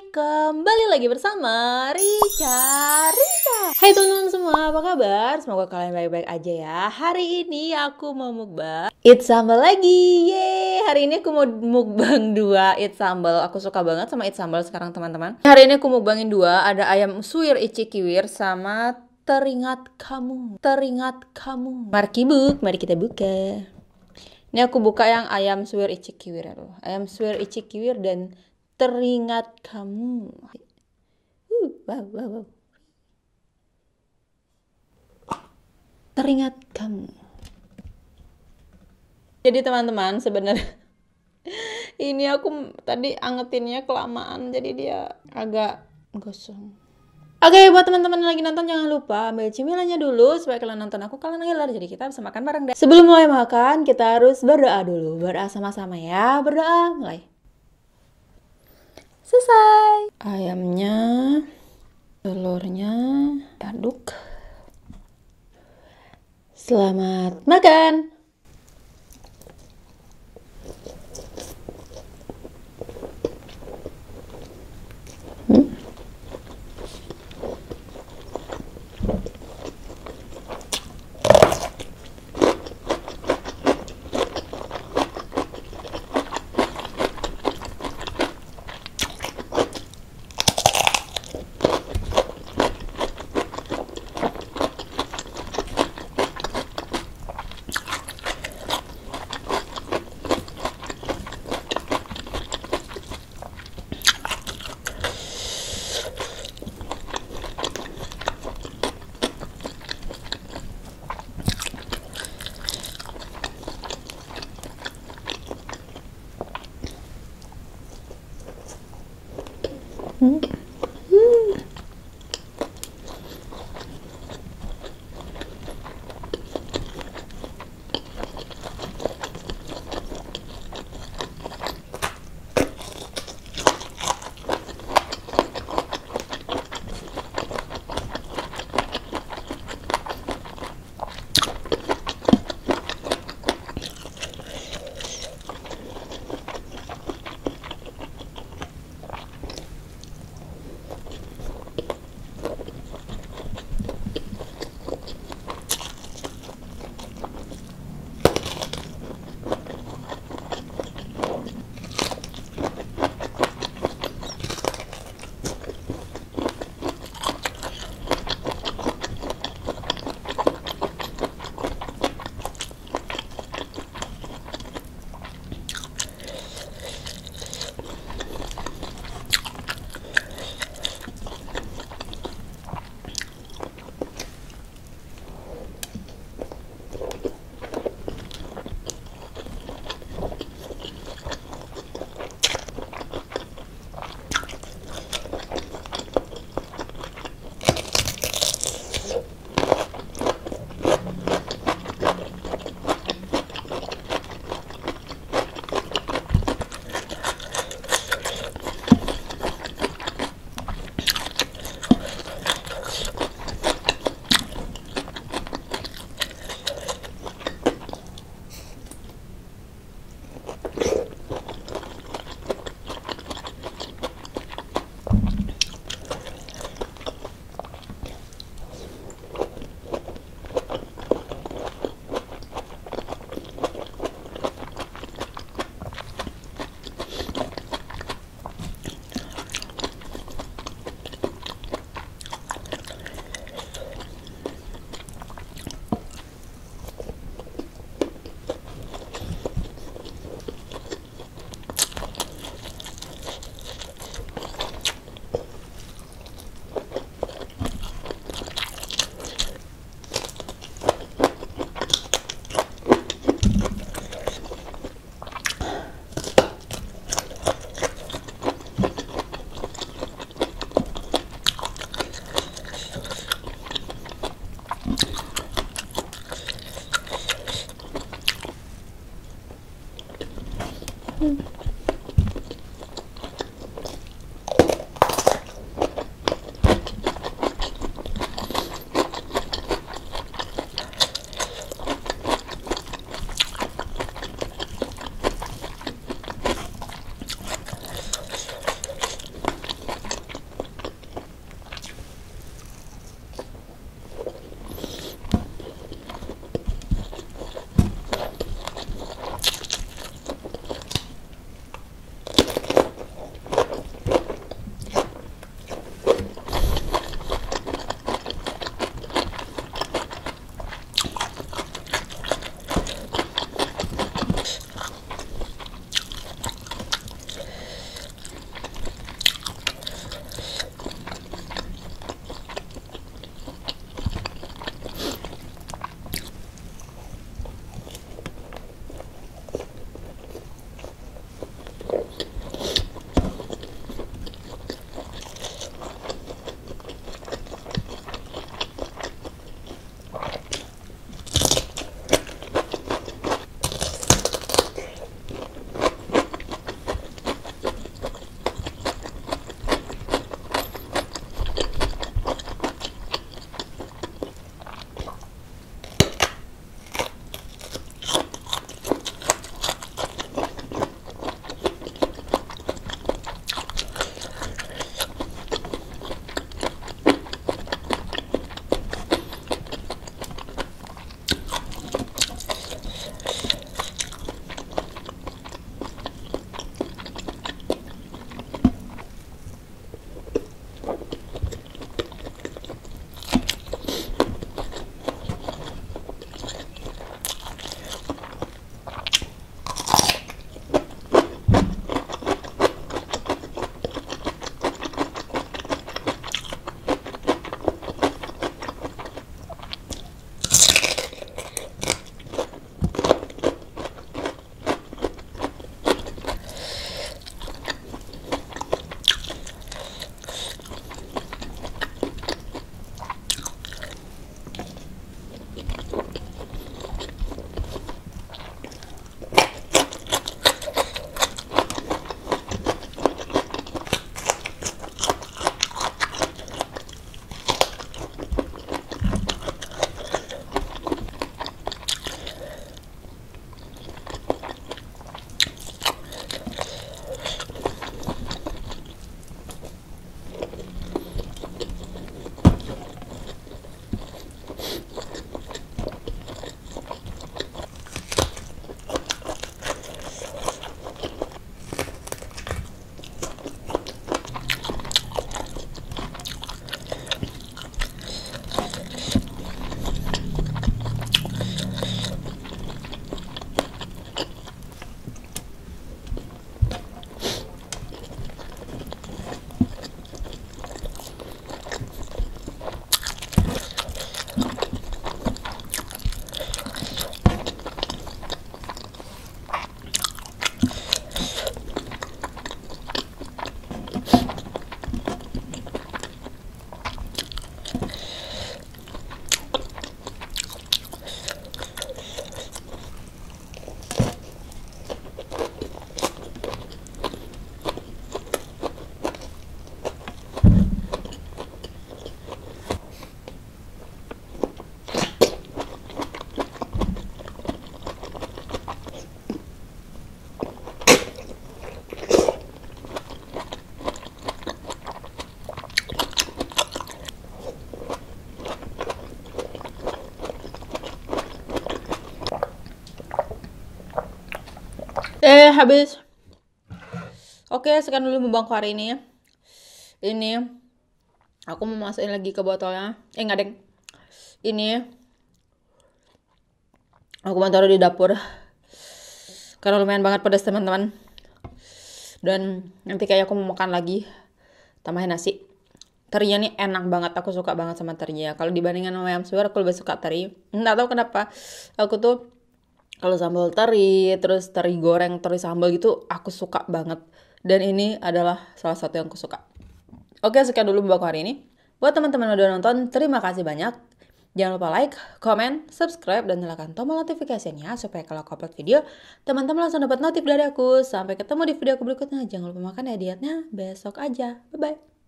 kembali lagi bersama RICARICA. Hai teman-teman semua, apa kabar? Semoga kalian baik-baik aja ya. Hari ini aku mau mukbang Eat Sambal lagi. Yeay, hari ini aku mau mukbang 2 Eat Sambal. Aku suka banget sama Eat Sambal sekarang teman-teman. Hari ini aku mukbangin 2, ada ayam suwir ici-kiwir sama teringat kamu. Mari kita buka. Ini aku buka yang ayam suwir ici-kiwir ya loh. Ayam suwir ici-kiwir dan teringat kamu. Wow. Teringat kamu. Jadi teman-teman, sebenarnya ini aku tadi angetinnya kelamaan, jadi dia agak gosong. Oke, buat teman-teman yang lagi nonton jangan lupa ambil cemilannya dulu supaya kalian nonton aku, kalian ngiler, jadi kita bisa makan bareng deh. Sebelum mulai makan, kita harus berdoa dulu. Berdoa sama-sama ya. Berdoa, mulai. Selesai. Ayamnya, telurnya, aduk. Selamat makan. Habis. Oke, sekian dulu mukbangku hari ini. Ini aku mau masukin lagi ke botolnya. Enggak, deng. Ini aku mau taruh di dapur karena lumayan banget pedas, teman-teman. Dan nanti kayak aku mau makan lagi, tambahin nasi. Terinya nih enak banget, aku suka banget sama terinya. Kalau dibandingkan sama ayam suwir, aku lebih suka teri. Nggak tahu kenapa. Aku tuh kalau sambal teri, terus teri goreng, teri sambal gitu, aku suka banget. Dan ini adalah salah satu yang aku suka. Oke, sekian dulu buat hari ini. Buat teman-teman yang udah nonton, terima kasih banyak. Jangan lupa like, comment, subscribe, dan nyalakan tombol notifikasinya supaya kalau aku upload video, teman-teman langsung dapat notif dari aku. Sampai ketemu di video aku berikutnya. Jangan lupa makan ya dietnya besok aja. Bye-bye.